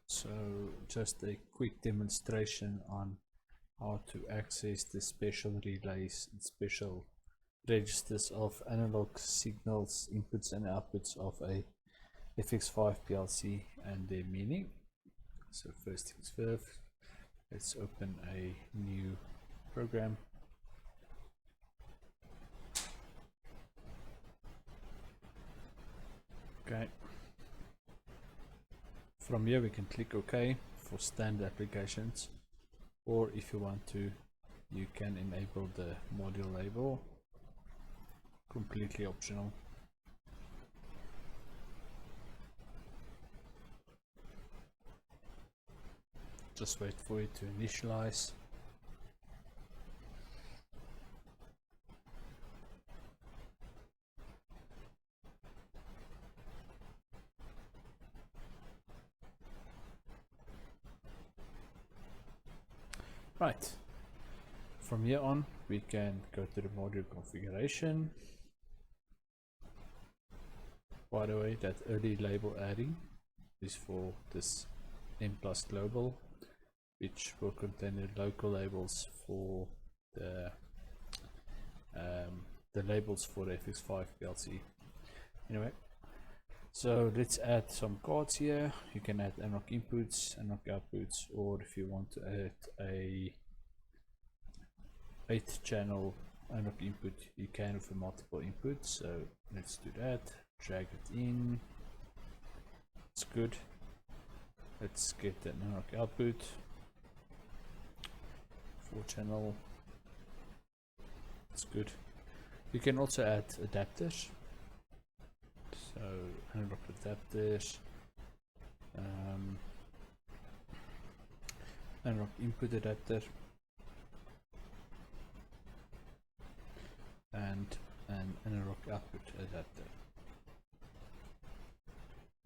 So just a quick demonstration on how to access the special relays and special registers of analog signals, inputs and outputs of a FX5 PLC and their meaning. So first things first, let's open a new program. Okay. From here we can click OK for standard applications, or if you want to, you can enable the module label, completely optional. Just wait for it to initialize. Right, from here on we can go to the module configuration. By the way, that early label adding is for this M+ global, which will contain the local labels for the labels for the FX5 PLC. Anyway, so let's add some cards here. You can add analog inputs, analog outputs, or if you want to add a 8-channel analog input, you can with multiple inputs. So let's do that. Drag it in. It's good. Let's get the analog output. 4-channel. That's good. You can also add adapters. So analog adapters, analog input adapter, and an analog output adapter.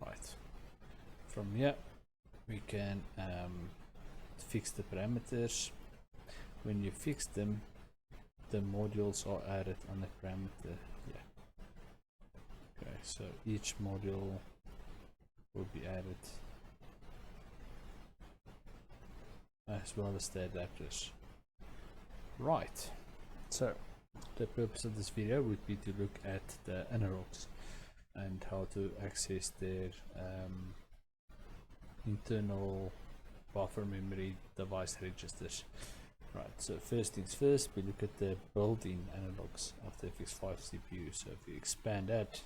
Right. From here we can fix the parameters. When you fix them, the modules are added on the parameter here. Okay, so each module will be added, as well as the adapters. Right, so the purpose of this video would be to look at the analogs and how to access their internal buffer memory device registers. Right, so first things first, we look at the built-in analogs of the FX5 CPU. So if you expand that,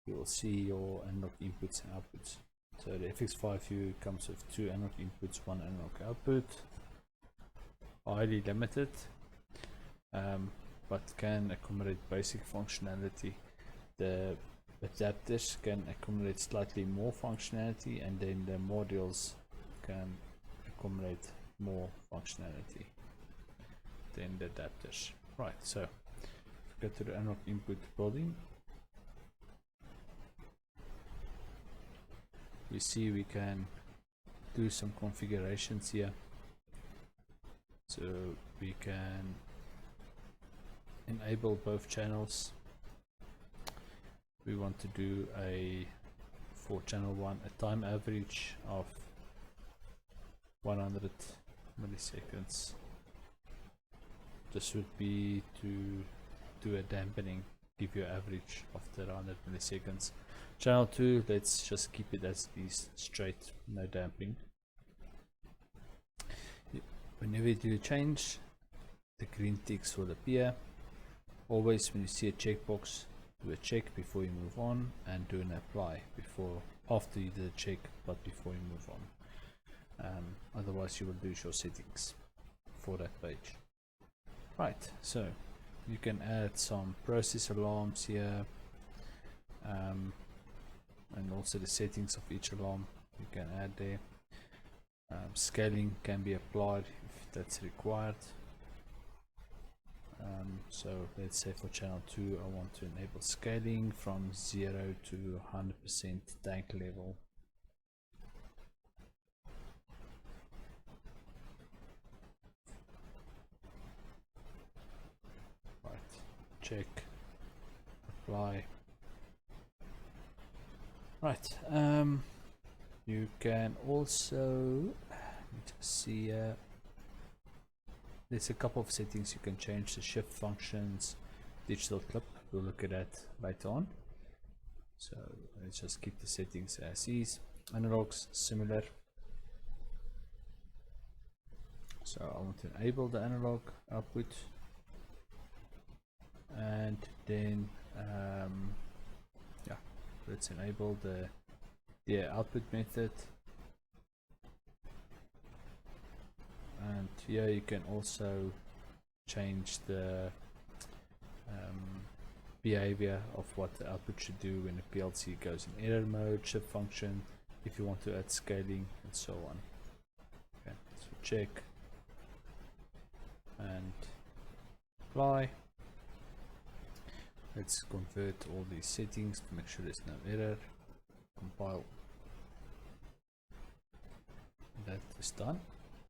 you will see your analog inputs and outputs. So the FX5 view comes with 2 analog inputs, 1 analog output. Highly limited, but can accommodate basic functionality. The adapters can accommodate slightly more functionality, and then the modules can accommodate more functionality than the adapters. Right, so go to the analog input building. We see we can do some configurations here. So we can enable both channels. We want to do a for channel 1 a time average of 100 milliseconds. This would be to do a dampening, give you an average of the 100 milliseconds. Channel 2, let's just keep it as is, straight, no damping. Whenever you do a change, the green ticks will appear. Always when you see a checkbox, do a check before you move on, and do an apply after you did a check, but before you move on. Otherwise you will lose your settings for that page. Right, so you can add some process alarms here, and also the settings of each alarm you can add there. Scaling can be applied if that's required. So let's say for channel 2 I want to enable scaling from 0 to 100% tank level. Check, apply. Right, You can also, let me just see, there's a couple of settings you can change: the shift functions, digital clip. We'll look at that later on. So let's just keep the settings as is. Analogs, similar. So I want to enable the analog output, and then yeah, let's enable the output method. And here you can also change the behavior of what the output should do when the PLC goes in error mode, shift function, if you want to add scaling, and so on. Okay, so check and apply. Let's convert all these settings to make sure there's no error. Compile. That is done.